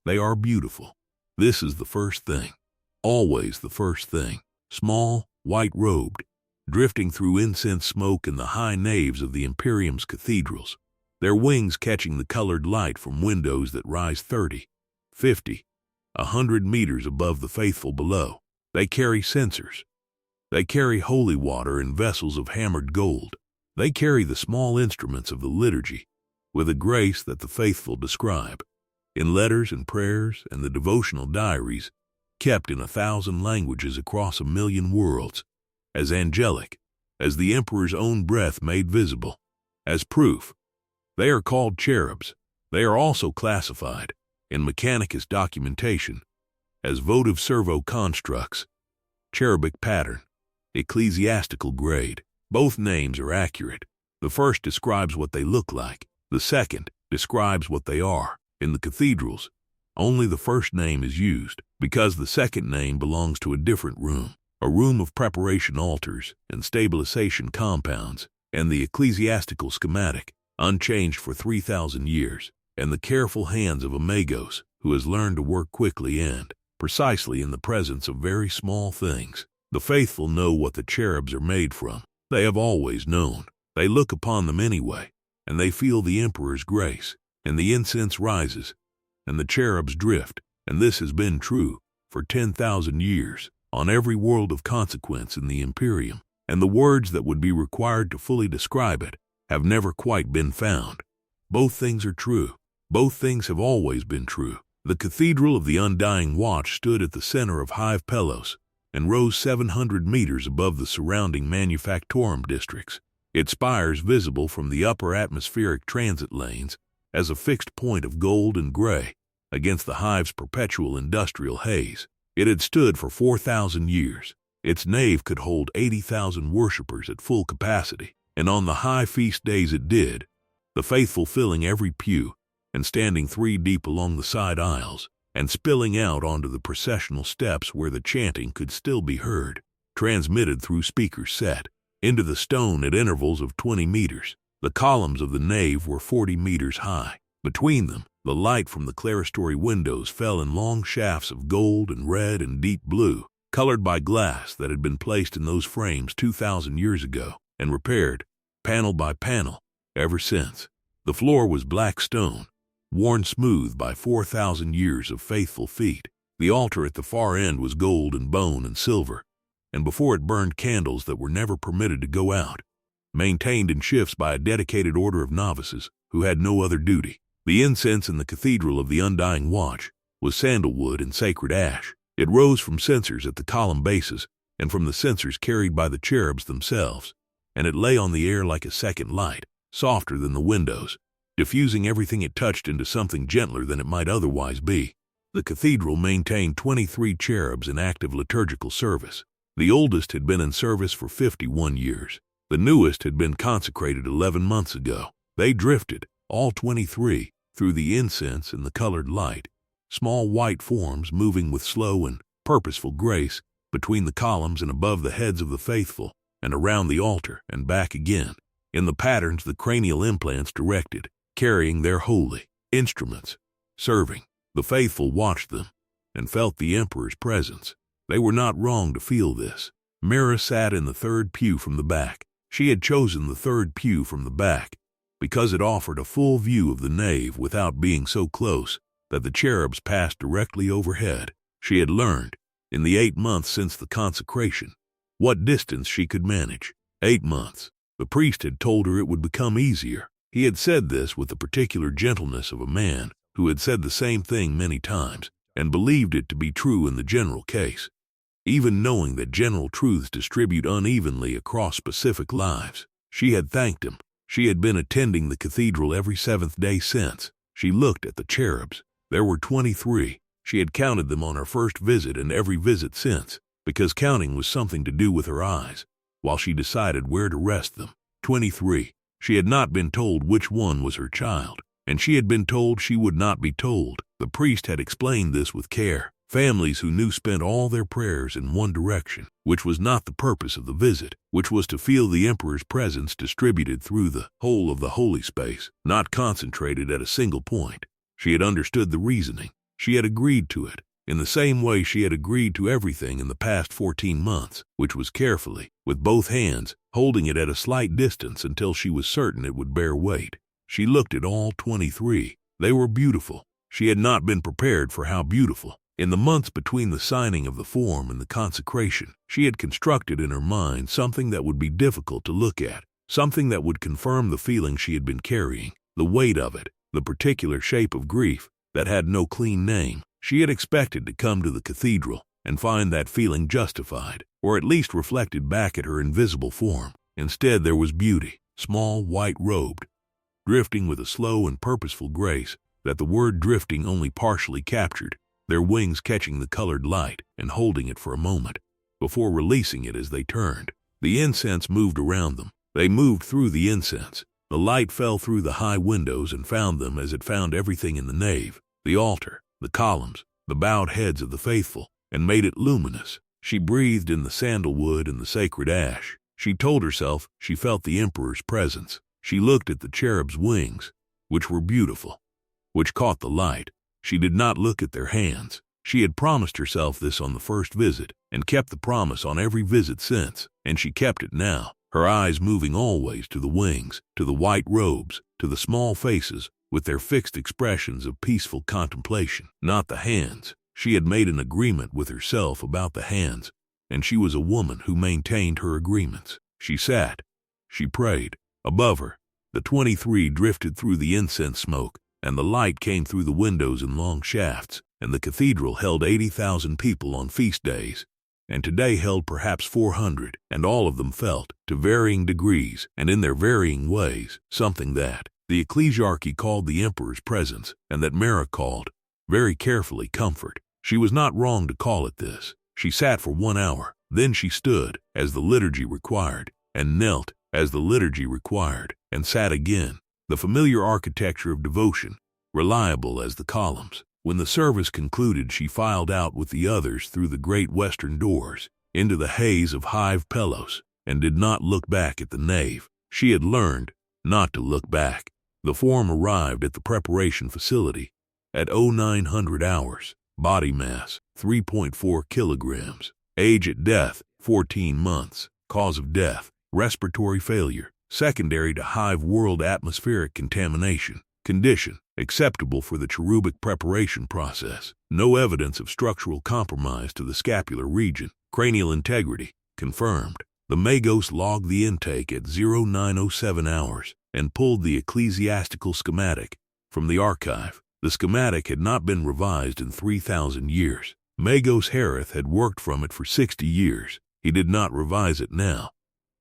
They are beautiful. This is the first thing. Always the first thing. Small, white-robed, drifting through incense smoke in the high naves of the Imperium's cathedrals, their wings catching the colored light from windows that rise 30, 50, 100 meters above the faithful below. They carry censers. They carry holy water in vessels of hammered gold. They carry the small instruments of the liturgy with a grace that the faithful describe in letters and prayers and the devotional diaries kept in 1,000 languages across 1,000,000 worlds, as angelic as the Emperor's own breath made visible. As proof, they are called cherubs. They are also classified, in Mechanicus documentation, as votive servo constructs, cherubic pattern, ecclesiastical grade. Both names are accurate. The first describes what they look like. The second describes what they are. In the cathedrals, only the first name is used, because the second name belongs to a different room, a room of preparation altars and stabilization compounds, and the ecclesiastical schematic, unchanged for 3,000 years, and the careful hands of a magos who has learned to work quickly and precisely in the presence of very small things. The faithful know what the cherubs are made from. They have always known. They look upon them anyway, and they feel the Emperor's grace, and the incense rises, and the cherubs drift, and this has been true for 10,000 years on every world of consequence in the Imperium, and the words that would be required to fully describe it have never quite been found. Both things are true. Both things have always been true. The Cathedral of the Undying Watch stood at the center of Hive Pelos and rose 700 meters above the surrounding manufactorum districts, its spires visible from the upper atmospheric transit lanes as a fixed point of gold and gray against the Hive's perpetual industrial haze. It had stood for 4,000 years. Its nave could hold 80,000 worshippers at full capacity, and on the high feast days it did, the faithful filling every pew and standing 3 deep along the side aisles and spilling out onto the processional steps where the chanting could still be heard, transmitted through speakers set into the stone at intervals of 20 meters. The columns of the nave were 40 meters high. Between them, the light from the clerestory windows fell in long shafts of gold and red and deep blue, colored by glass that had been placed in those frames 2,000 years ago and repaired, panel by panel, ever since. The floor was black stone, worn smooth by 4,000 years of faithful feet. The altar at the far end was gold and bone and silver, and before it burned candles that were never permitted to go out, maintained in shifts by a dedicated order of novices who had no other duty. The incense in the Cathedral of the Undying Watch was sandalwood and sacred ash. It rose from censers at the column bases and from the censers carried by the cherubs themselves, and it lay on the air like a second light, softer than the windows, diffusing everything it touched into something gentler than it might otherwise be. The cathedral maintained 23 cherubs in active liturgical service. The oldest had been in service for 51 years. The newest had been consecrated 11 months ago. They drifted, all 23, through the incense and the colored light, small white forms moving with slow and purposeful grace between the columns and above the heads of the faithful, and around the altar and back again, in the patterns the cranial implants directed, carrying their holy instruments, serving. The faithful watched them and felt the Emperor's presence. They were not wrong to feel this. Mira sat in the third pew from the back. She had chosen the third pew from the back because it offered a full view of the nave without being so close that the cherubs passed directly overhead. She had learned, in the 8 months since the consecration, what distance she could manage. 8 months. The priest had told her it would become easier. He had said this with the particular gentleness of a man who had said the same thing many times and believed it to be true in the general case, even knowing that general truths distribute unevenly across specific lives. She had thanked him. She had been attending the cathedral every 7th day since. She looked at the cherubs. There were 23. She had counted them on her first visit and every visit since, because counting was something to do with her eyes, while she decided where to rest them. 23. She had not been told which one was her child, and she had been told she would not be told. The priest had explained this with care. Families who knew spent all their prayers in one direction, which was not the purpose of the visit, which was to feel the Emperor's presence distributed through the whole of the holy space, not concentrated at a single point. She had understood the reasoning. She had agreed to it, in the same way she had agreed to everything in the past 14 months, which was carefully, with both hands, holding it at a slight distance until she was certain it would bear weight. She looked at all 23. They were beautiful. She had not been prepared for how beautiful. In the months between the signing of the form and the consecration, she had constructed in her mind something that would be difficult to look at, something that would confirm the feeling she had been carrying, the weight of it, the particular shape of grief that had no clean name. She had expected to come to the cathedral and find that feeling justified, or at least reflected back at her invisible form. Instead, there was beauty, small, white-robed, drifting with a slow and purposeful grace that the word drifting only partially captured, their wings catching the colored light and holding it for a moment, before releasing it as they turned. The incense moved around them. They moved through the incense. The light fell through the high windows and found them as it found everything in the nave, the altar, the columns, the bowed heads of the faithful, and made it luminous. She breathed in the sandalwood and the sacred ash. She told herself she felt the Emperor's presence. She looked at the cherub's wings, which were beautiful, which caught the light. She did not look at their hands. She had promised herself this on the first visit, and kept the promise on every visit since, and she kept it now, her eyes moving always to the wings, to the white robes, to the small faces, with their fixed expressions of peaceful contemplation, not the hands. She had made an agreement with herself about the hands, and she was a woman who maintained her agreements. She sat. She prayed. Above her, the 23 drifted through the incense smoke, and the light came through the windows in long shafts, and the cathedral held 80,000 people on feast days, and today held perhaps 400, and all of them felt, to varying degrees and in their varying ways, something that the ecclesiarchy called the Emperor's presence, and that Mara called, very carefully, comfort. She was not wrong to call it this. She sat for 1 hour, then she stood, as the liturgy required, and knelt, as the liturgy required, and sat again. The familiar architecture of devotion, reliable as the columns. When the service concluded, she filed out with the others through the great western doors, into the haze of Hive Pelos, and did not look back at the nave. She had learned not to look back. The form arrived at the preparation facility at 0900 hours. Body mass, 3.4 kilograms. Age at death, 14 months. Cause of death, respiratory failure, secondary to hive world atmospheric contamination. Condition, acceptable for the cherubic preparation process. No evidence of structural compromise to the scapular region. Cranial integrity, confirmed. The Magos logged the intake at 0907 hours and pulled the ecclesiastical schematic from the archive. The schematic had not been revised in 3,000 years. Magos Harith had worked from it for 60 years. He did not revise it now.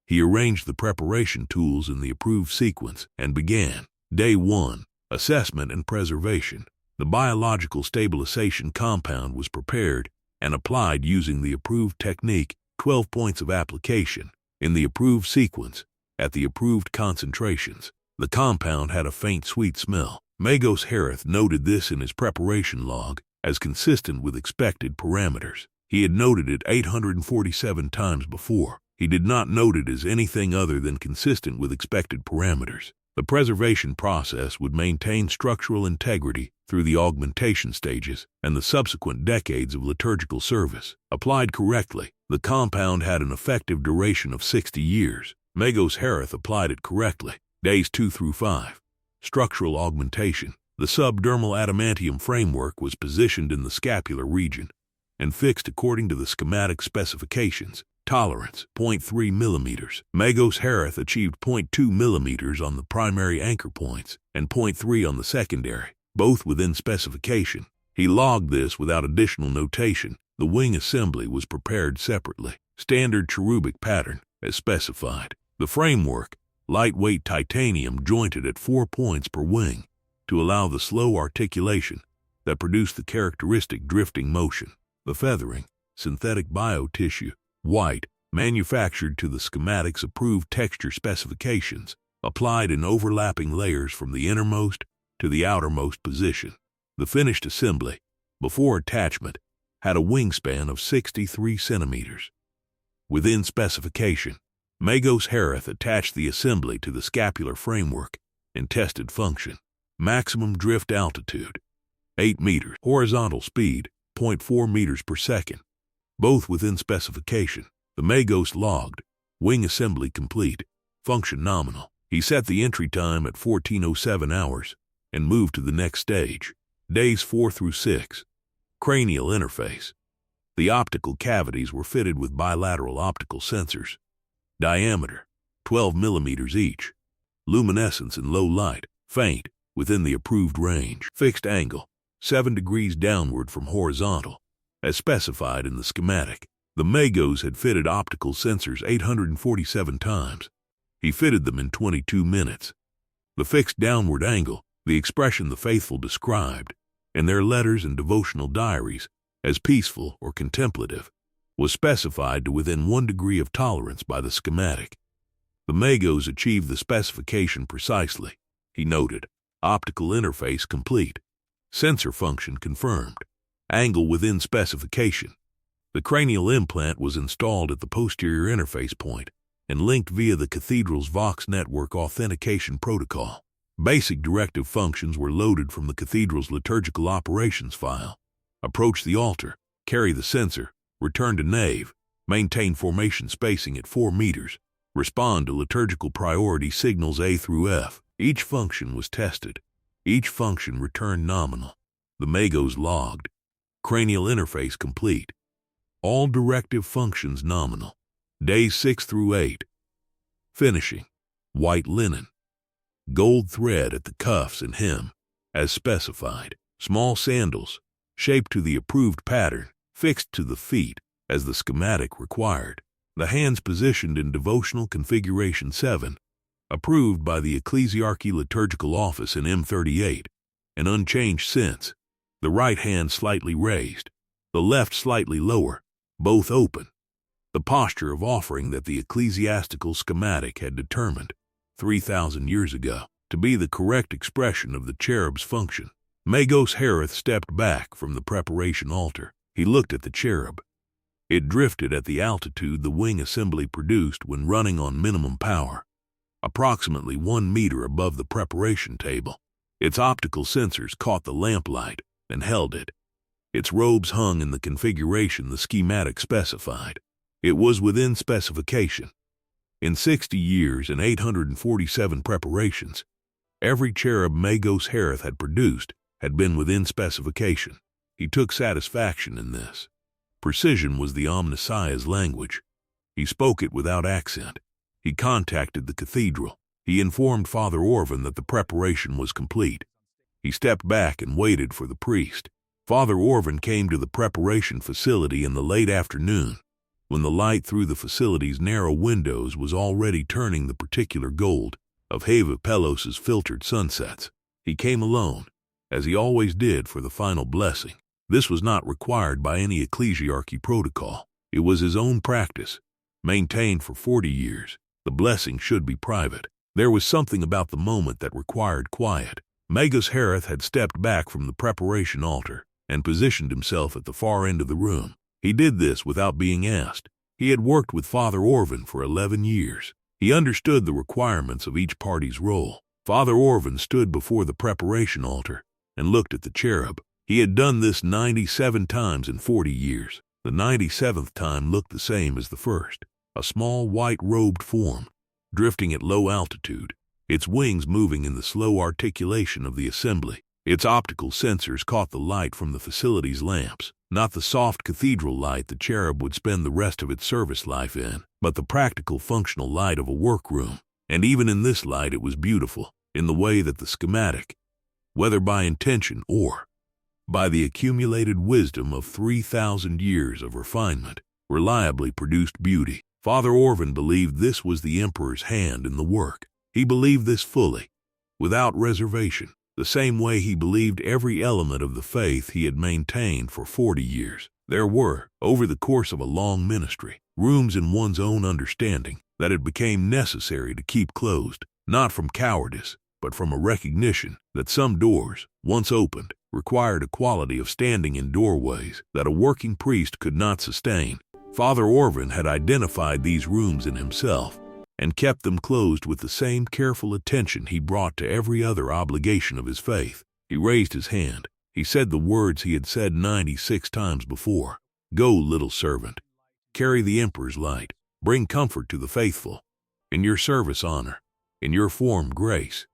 He arranged the preparation tools in the approved sequence and began. Day 1. Assessment and preservation. The biological stabilization compound was prepared and applied using the approved technique, 12 points of application, in the approved sequence, at the approved concentrations. The compound had a faint sweet smell. Magos Harith noted this in his preparation log as consistent with expected parameters. He had noted it 847 times before. He did not note it as anything other than consistent with expected parameters. The preservation process would maintain structural integrity through the augmentation stages and the subsequent decades of liturgical service. Applied correctly, the compound had an effective duration of 60 years. Magos Harith applied it correctly. Days 2 through 5. Structural augmentation. The subdermal adamantium framework was positioned in the scapular region and fixed according to the schematic specifications. Tolerance, 0.3 millimeters. Magos Harith achieved 0.2 millimeters on the primary anchor points and 0.3 on the secondary, both within specification. He logged this without additional notation. The wing assembly was prepared separately. Standard cherubic pattern, as specified. The framework, lightweight titanium jointed at 4 points per wing to allow the slow articulation that produced the characteristic drifting motion. The feathering, synthetic biotissue, white, manufactured to the schematic's approved texture specifications, applied in overlapping layers from the innermost to the outermost position. The finished assembly, before attachment, had a wingspan of 63 centimeters. Within specification, Magos Harith attached the assembly to the scapular framework and tested function. Maximum drift altitude, 8 meters. Horizontal speed, 0.4 meters per second. Both within specification. The Magos logged. Wing assembly complete. Function nominal. He set the entry time at 1407 hours and moved to the next stage. Days 4 through 6. Cranial interface. The optical cavities were fitted with bilateral optical sensors. Diameter, 12 millimeters each. Luminescence in low light, faint, within the approved range. Fixed angle, 7 degrees downward from horizontal, as specified in the schematic. The Magos had fitted optical sensors 847 times. He fitted them in 22 minutes. The fixed downward angle, the expression the faithful described, in their letters and devotional diaries, as peaceful or contemplative, was specified to within 1 degree of tolerance by the schematic. The Magos achieved the specification precisely, he noted. Optical interface complete. Sensor function confirmed. Angle within specification. The cranial implant was installed at the posterior interface point and linked via the cathedral's Vox network authentication protocol. Basic directive functions were loaded from the cathedral's liturgical operations file. Approach the altar, carry the censer, return to nave, maintain formation spacing at 4 meters, respond to liturgical priority signals A through F. Each function was tested. Each function returned nominal. The Magos logged. Cranial interface complete. All directive functions nominal. Days 6 through 8. Finishing. White linen. Gold thread at the cuffs and hem, as specified. Small sandals, shaped to the approved pattern, fixed to the feet, as the schematic required. The hands positioned in devotional configuration 7, approved by the Ecclesiarchy Liturgical Office in M38, and unchanged since. The right hand slightly raised, the left slightly lower, both open. The posture of offering that the ecclesiastical schematic had determined 3,000 years ago to be the correct expression of the cherub's function. Magos Harith stepped back from the preparation altar. He looked at the cherub. It drifted at the altitude the wing assembly produced when running on minimum power, approximately 1 meter above the preparation table. Its optical sensors caught the lamplight and held it. Its robes hung in the configuration the schematic specified. It was within specification. In 60 years and 847 preparations, every cherub Magos Harith had produced had been within specification. He took satisfaction in this. Precision was the Omnissiah's language. He spoke it without accent. He contacted the cathedral. He informed Father Orvan that the preparation was complete. He stepped back and waited for the priest. Father Orvan came to the preparation facility in the late afternoon, when the light through the facility's narrow windows was already turning the particular gold of Heva Pelos's filtered sunsets. He came alone, as he always did for the final blessing. This was not required by any ecclesiarchy protocol. It was his own practice, maintained for 40 years. The blessing should be private. There was something about the moment that required quiet. Magos Harith had stepped back from the preparation altar and positioned himself at the far end of the room. He did this without being asked. He had worked with Father Orvan for 11 years. He understood the requirements of each party's role. Father Orvan stood before the preparation altar and looked at the cherub. He had done this 97 times in 40 years. The 97th time looked the same as the first. A small white-robed form, drifting at low altitude, its wings moving in the slow articulation of the assembly. Its optical sensors caught the light from the facility's lamps, not the soft cathedral light the cherub would spend the rest of its service life in, but the practical functional light of a workroom. And even in this light it was beautiful, in the way that the schematic, whether by intention or by the accumulated wisdom of 3,000 years of refinement, reliably produced beauty. Father Orvan believed this was the Emperor's hand in the work. He believed this fully, without reservation, the same way he believed every element of the faith he had maintained for 40 years. There were, over the course of a long ministry, rooms in one's own understanding that it became necessary to keep closed, not from cowardice, but from a recognition that some doors, once opened, required a quality of standing in doorways that a working priest could not sustain. Father Orvan had identified these rooms in himself and kept them closed with the same careful attention he brought to every other obligation of his faith. He raised his hand. He said the words he had said 96 times before. Go, little servant. Carry the Emperor's light. Bring comfort to the faithful. In your service, honor. In your form, grace.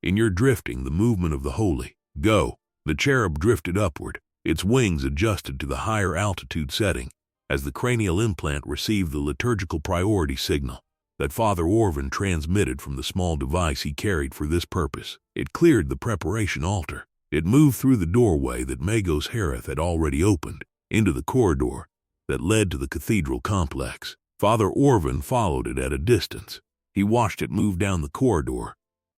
In your drifting, the movement of the holy. Go. The cherub drifted upward, its wings adjusted to the higher altitude setting, as the cranial implant received the liturgical priority signal that Father Orvan transmitted from the small device he carried for this purpose. It cleared the preparation altar. It moved through the doorway that Magos Harith had already opened, into the corridor that led to the cathedral complex. Father Orvan followed it at a distance. He watched it move down the corridor,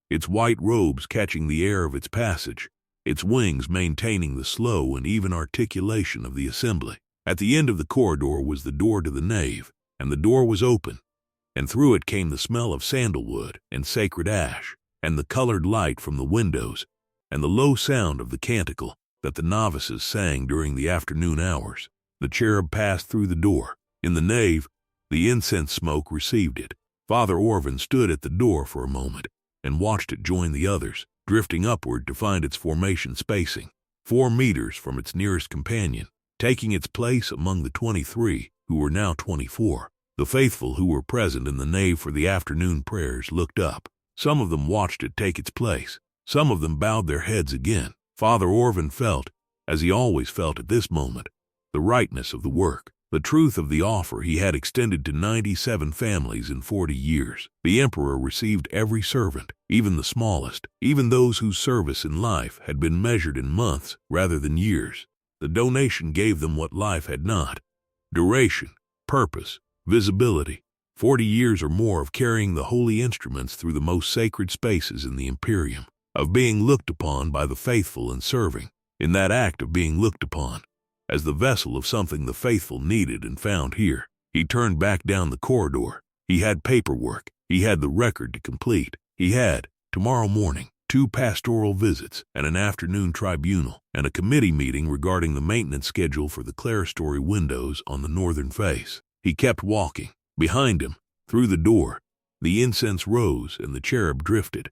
its white robes catching the air of its passage, its wings maintaining the slow and even articulation of the assembly. At the end of the corridor was the door to the nave, and the door was open, and through it came the smell of sandalwood and sacred ash, and the colored light from the windows, and the low sound of the canticle that the novices sang during the afternoon hours. The cherub passed through the door. In the nave, the incense smoke received it. Father Orvan stood at the door for a moment and watched it join the others, drifting upward to find its formation spacing 4 meters from its nearest companion, taking its place among the 23, who were now 24. The faithful who were present in the nave for the afternoon prayers looked up. Some of them watched it take its place. Some of them bowed their heads again. Father Orvan felt, as he always felt at this moment, the rightness of the work, the truth of the offer he had extended to 97 families in 40 years. The Emperor received every servant, even the smallest, even those whose service in life had been measured in months rather than years. The donation gave them what life had not: duration, purpose, visibility. 40 years or more of carrying the holy instruments through the most sacred spaces in the Imperium, of being looked upon by the faithful and serving, in that act of being looked upon, as the vessel of something the faithful needed and found here. He turned back down the corridor. He had paperwork. He had the record to complete. He had, tomorrow morning, 2 pastoral visits and an afternoon tribunal and a committee meeting regarding the maintenance schedule for the clerestory windows on the northern face. He kept walking. Behind him, through the door, the incense rose and the cherub drifted,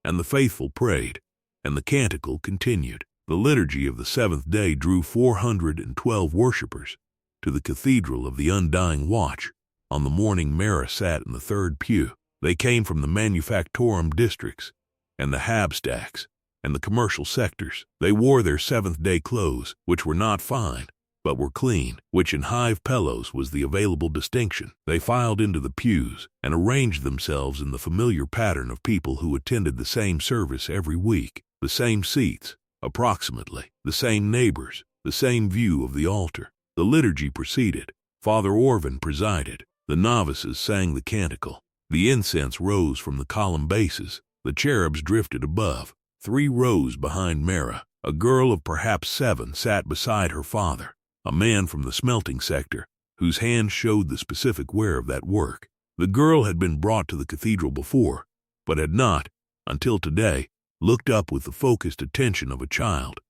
and the faithful prayed, and the canticle continued. The liturgy of the 7th day drew 412 worshippers to the Cathedral of the Undying Watch. On the morning Mara sat in the 3rd pew. They came from the manufactorum districts and the habstacks and the commercial sectors. They wore their 7th-day clothes, which were not fine, but were clean, which in hive pillows was the available distinction. They filed into the pews and arranged themselves in the familiar pattern of people who attended the same service every week, the same seats, approximately, the same neighbors, the same view of the altar. The liturgy proceeded. Father Orvan presided. The novices sang the canticle. The incense rose from the column bases. The cherubs drifted above. 3 rows behind Mara, a girl of perhaps 7 sat beside her father, a man from the smelting sector, whose hands showed the specific wear of that work. The girl had been brought to the cathedral before, but had not, until today, looked up with the focused attention of a child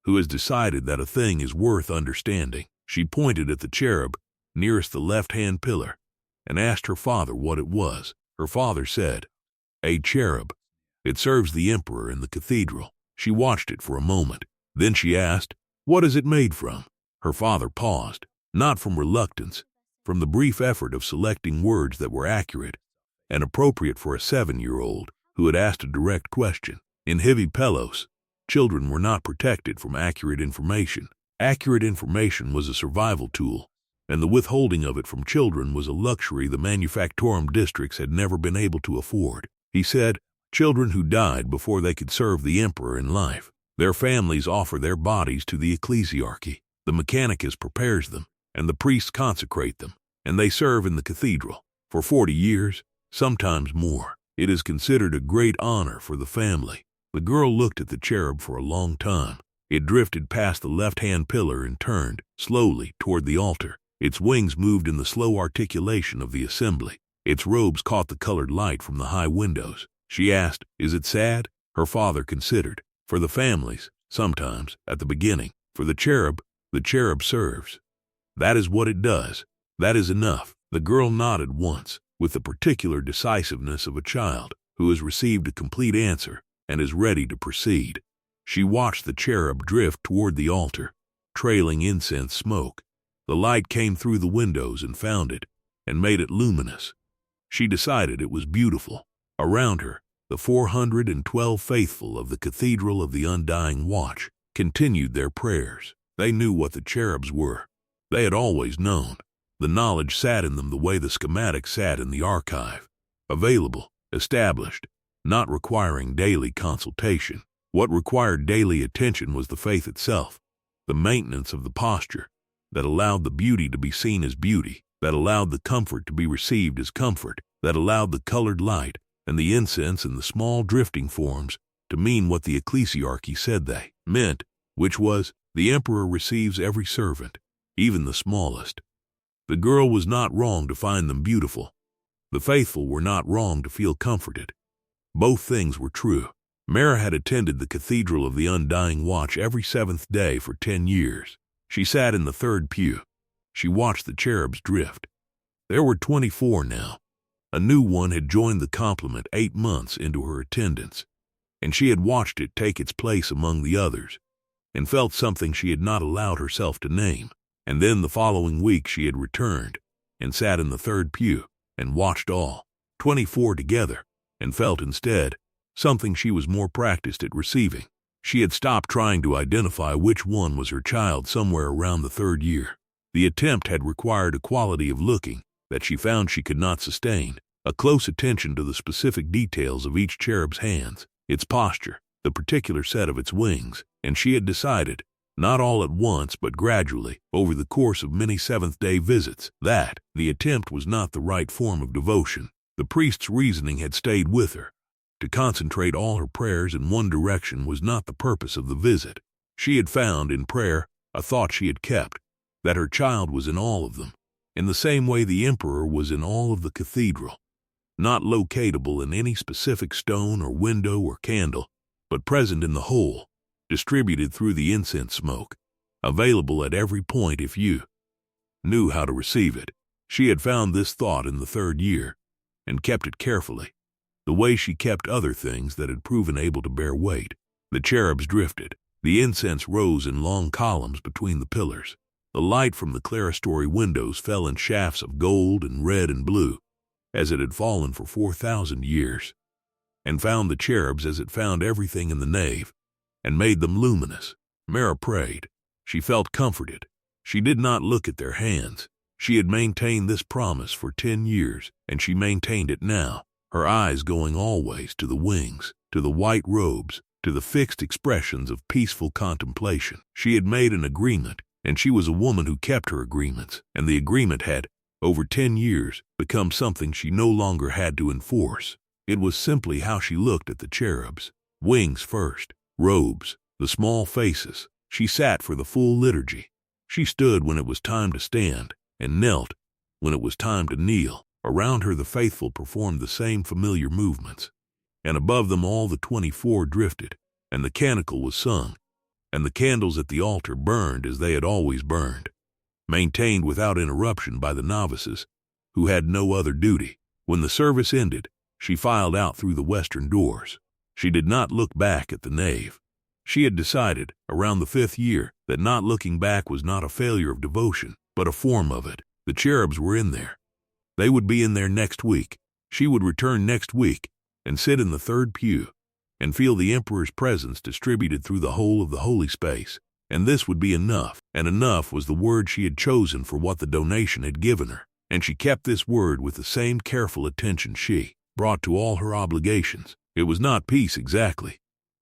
who has decided that a thing is worth understanding. She pointed at the cherub nearest the left-hand pillar and asked her father what it was. Her father said, "A cherub. It serves the Emperor in the cathedral." She watched it for a moment. Then she asked, "What is it made from?" Her father paused, not from reluctance, from the brief effort of selecting words that were accurate and appropriate for a 7-year-old who had asked a direct question. In Hivi Pelos, children were not protected from accurate information. Accurate information was a survival tool, and the withholding of it from children was a luxury the manufactorum districts had never been able to afford. He said, "Children who died before they could serve the Emperor in life. Their families offer their bodies to the ecclesiarchy. The mechanicus prepares them, and the priests consecrate them, and they serve in the cathedral for 40 years, sometimes more. It is considered a great honor for the family." The girl looked at the cherub for a long time. It drifted past the left-hand pillar and turned, slowly, toward the altar. Its wings moved in the slow articulation of the assembly. Its robes caught the colored light from the high windows. She asked, "Is it sad?" Her father considered. "For the families, sometimes, at the beginning. For the cherub serves. That is what it does. That is enough." The girl nodded once, with the particular decisiveness of a child who has received a complete answer and is ready to proceed. She watched the cherub drift toward the altar, trailing incense smoke. The light came through the windows and found it, and made it luminous. She decided it was beautiful. Around her, the 412 faithful of the Cathedral of the Undying Watch continued their prayers. They knew what the cherubs were. They had always known. The knowledge sat in them the way the schematic sat in the archive. Available, established, not requiring daily consultation. What required daily attention was the faith itself, the maintenance of the posture that allowed the beauty to be seen as beauty, that allowed the comfort to be received as comfort, that allowed the colored light and the incense and the small drifting forms to mean what the ecclesiarchy said they meant, which was, the emperor receives every servant, even the smallest. The girl was not wrong to find them beautiful. The faithful were not wrong to feel comforted. Both things were true. Mara had attended the Cathedral of the Undying Watch every seventh day for 10 years. She sat in the third pew. She watched the cherubs drift. There were 24 now. A new one had joined the complement 8 months into her attendance, and she had watched it take its place among the others, and felt something she had not allowed herself to name. And then the following week she had returned, and sat in the third pew, and watched all 24 together, and felt instead something she was more practiced at receiving. She had stopped trying to identify which one was her child somewhere around the 3rd year. The attempt had required a quality of looking that she found she could not sustain, a close attention to the specific details of each cherub's hands, its posture, the particular set of its wings, and she had decided, not all at once but gradually, over the course of many seventh-day visits, that the attempt was not the right form of devotion. The priest's reasoning had stayed with her. To concentrate all her prayers in one direction was not the purpose of the visit. She had found in prayer a thought she had kept, that her child was in all of them, in the same way the emperor was in all of the cathedral, not locatable in any specific stone or window or candle, but present in the whole, distributed through the incense smoke, available at every point if you knew how to receive it. She had found this thought in the 3rd year, and kept it carefully, the way she kept other things that had proven able to bear weight. The cherubs drifted. The incense rose in long columns between the pillars. The light from the clerestory windows fell in shafts of gold and red and blue, as it had fallen for 4,000 years, and found the cherubs as it found everything in the nave, and made them luminous. Mara prayed. She felt comforted. She did not look at their hands. She had maintained this promise for 10 years, and she maintained it now, her eyes going always to the wings, to the white robes, to the fixed expressions of peaceful contemplation. She had made an agreement, and she was a woman who kept her agreements, and the agreement had, over 10 years, become something she no longer had to enforce. It was simply how she looked at the cherubs. Wings first, robes, the small faces. She sat for the full liturgy. She stood when it was time to stand, and knelt when it was time to kneel. Around her the faithful performed the same familiar movements, and above them all the 24 drifted, and the canticle was sung, and the candles at the altar burned as they had always burned, maintained without interruption by the novices, who had no other duty. When the service ended, she filed out through the western doors. She did not look back at the nave. She had decided, around the 5th year, that not looking back was not a failure of devotion, but a form of it. The cherubs were in there. They would be in there next week. She would return next week, and sit in the 3rd pew, and feel the emperor's presence distributed through the whole of the holy space. And this would be enough, and enough was the word she had chosen for what the donation had given her, and she kept this word with the same careful attention she brought to all her obligations. It was not peace exactly.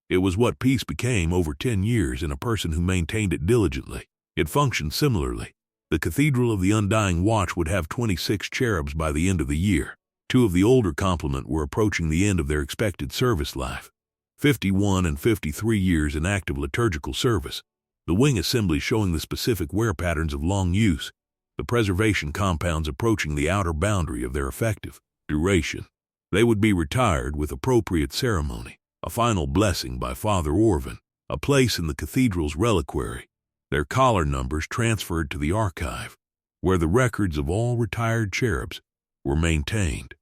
It was what peace became over 10 years in a person who maintained it diligently. It functioned similarly. The Cathedral of the Undying Watch would have 26 cherubs by the end of the year. 2 of the older complement were approaching the end of their expected service life, 51 and 53 years in active liturgical service. The wing assembly showing the specific wear patterns of long use, the preservation compounds approaching the outer boundary of their effective duration. They would be retired with appropriate ceremony, a final blessing by Father Orvin, a place in the cathedral's reliquary, their collar numbers transferred to the archive, where the records of all retired cherubs were maintained.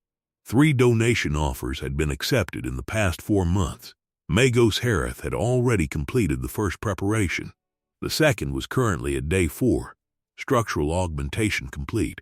3 donation offers had been accepted in the past 4 months. Magos Harith had already completed the first preparation. The second was currently at day 4, structural augmentation complete.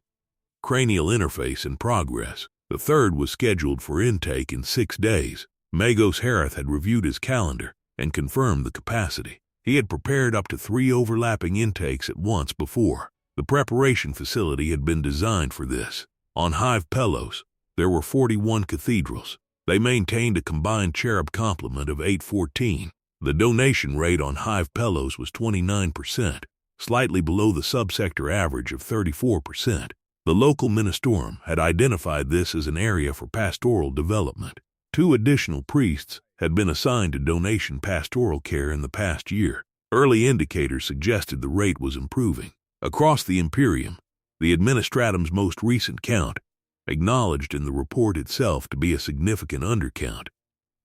Cranial interface in progress. The third was scheduled for intake in 6 days. Magos Harith had reviewed his calendar and confirmed the capacity. He had prepared up to 3 overlapping intakes at once before. The preparation facility had been designed for this. On Hive Pelos, there were 41 cathedrals. They maintained a combined Cherub complement of 814. The donation rate on Hive Pelos was 29%, slightly below the subsector average of 34%. The local ministorum had identified this as an area for pastoral development. 2 additional priests had been assigned to donation pastoral care in the past year. Early indicators suggested the rate was improving. Across the Imperium, the Administratum's most recent count, acknowledged in the report itself to be a significant undercount,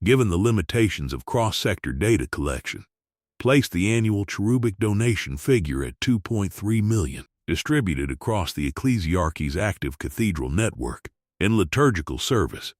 given the limitations of cross-sector data collection, placed the annual cherubic donation figure at 2.3 million, distributed across the ecclesiarchy's active cathedral network, in liturgical service,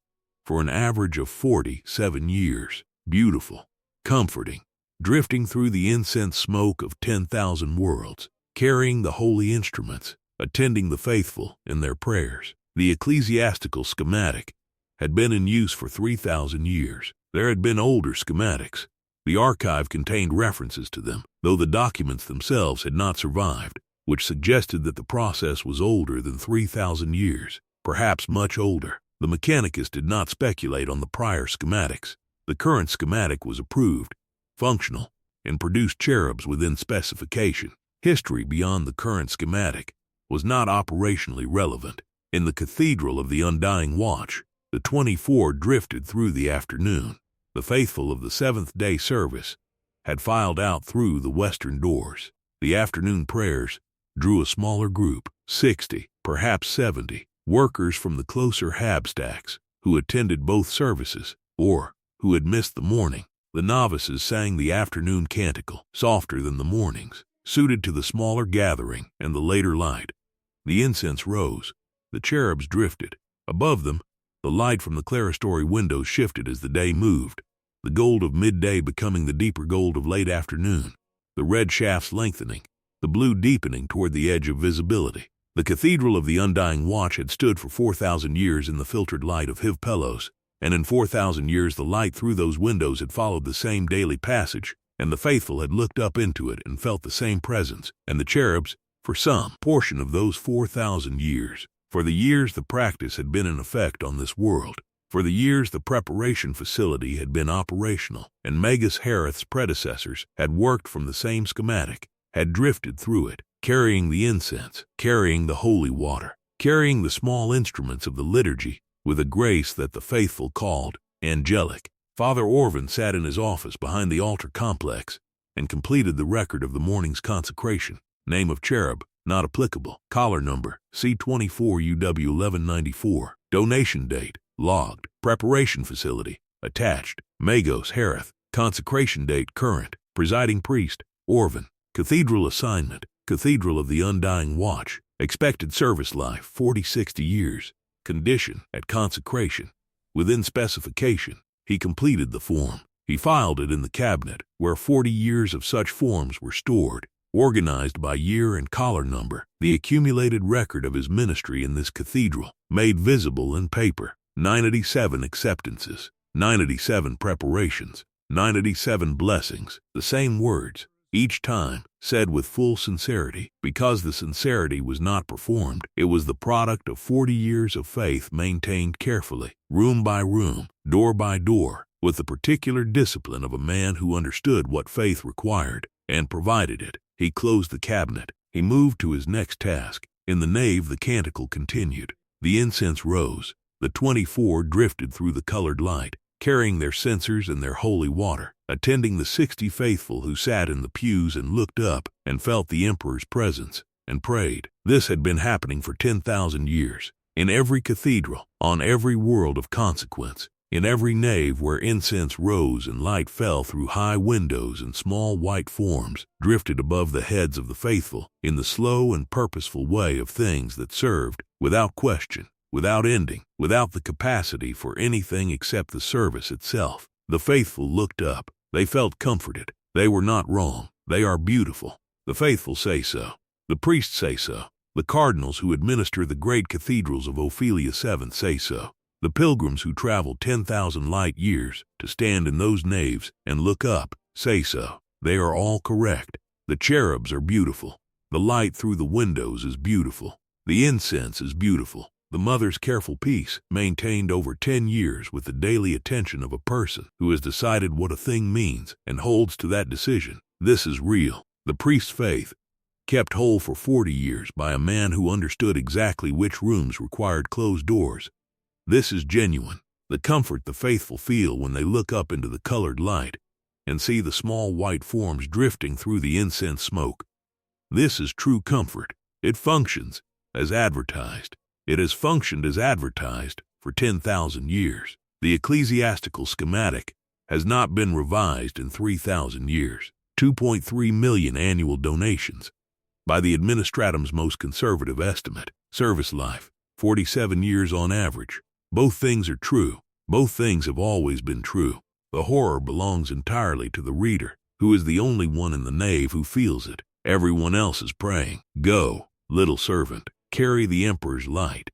for an average of 47 years. Beautiful, comforting, drifting through the incense smoke of 10,000 worlds, carrying the holy instruments, attending the faithful in their prayers. The ecclesiastical schematic had been in use for 3,000 years. There had been older schematics. The archive contained references to them, though the documents themselves had not survived, which suggested that the process was older than 3,000 years, perhaps much older. The Mechanicus did not speculate on the prior schematics. The current schematic was approved, functional, and produced cherubs within specification. History beyond the current schematic was not operationally relevant. In the Cathedral of the Undying Watch, the 24 drifted through the afternoon. The faithful of the seventh-day service had filed out through the western doors. The afternoon prayers drew a smaller group, 60, perhaps 70, workers from the closer habstacks who attended both services or who had missed the morning. The novices sang the afternoon canticle, softer than the mornings, suited to the smaller gathering and the later light. The incense rose. The cherubs drifted. Above them, the light from the clerestory windows shifted as the day moved, the gold of midday becoming the deeper gold of late afternoon, the red shafts lengthening, the blue deepening toward the edge of visibility. The Cathedral of the Undying Watch had stood for 4,000 years in the filtered light of Hiv Pelos, and in 4,000 years the light through those windows had followed the same daily passage, and the faithful had looked up into it and felt the same presence, and the cherubs, for some portion of those 4,000 years. For the years the practice had been in effect on this world. For the years the preparation facility had been operational, and Magos Harith's predecessors had worked from the same schematic, had drifted through it, carrying the incense, carrying the holy water, carrying the small instruments of the liturgy, with a grace that the faithful called angelic. Father Orvin sat in his office behind the altar complex and completed the record of the morning's consecration. Name of cherub, not applicable. Collar number, C24UW1194. Donation date, logged. Preparation facility, attached. Magos Harith. Consecration date current. Presiding priest, Orvin. Cathedral assignment, Cathedral of the Undying Watch. Expected service life, 40-60 years. Condition, at consecration. Within specification, he completed the form. He filed it in the cabinet, where 40 years of such forms were stored, organized by year and collar number. The accumulated record of his ministry in this cathedral, made visible in paper. 987 acceptances, 987 preparations, 987 blessings. The same words, each time, said with full sincerity. Because the sincerity was not performed, it was the product of 40 years of faith maintained carefully, room by room, door by door, with the particular discipline of a man who understood what faith required and provided it. He closed the cabinet. He moved to his next task. In the nave the canticle continued. The incense rose. The 24 drifted through the colored light, carrying their censers and their holy water, attending the 60 faithful who sat in the pews and looked up and felt the emperor's presence and prayed. This had been happening for 10,000 years. In every cathedral, on every world of consequence, in every nave where incense rose and light fell through high windows and small white forms drifted above the heads of the faithful in the slow and purposeful way of things that served, without question, without ending, without the capacity for anything except the service itself. The faithful looked up. They felt comforted. They were not wrong. They are beautiful. The faithful say so. The priests say so. The cardinals who administer the great cathedrals of Ophelia VII say so. The pilgrims who travel 10,000 light years to stand in those naves and look up say so. They are all correct. The cherubs are beautiful. The light through the windows is beautiful. The incense is beautiful. The mother's careful peace, maintained over 10 years with the daily attention of a person who has decided what a thing means and holds to that decision. This is real. The priest's faith, kept whole for 40 years by a man who understood exactly which rooms required closed doors. This is genuine. The comfort the faithful feel when they look up into the colored light and see the small white forms drifting through the incense smoke. This is true comfort. It functions as advertised. It has functioned as advertised for 10,000 years. The ecclesiastical schematic has not been revised in 3,000 years. 2.3 million annual donations. By the administratum's most conservative estimate, service life, 47 years on average. Both things are true. Both things have always been true. The horror belongs entirely to the reader, who is the only one in the nave who feels it. Everyone else is praying. Go, little servant, carry the emperor's light.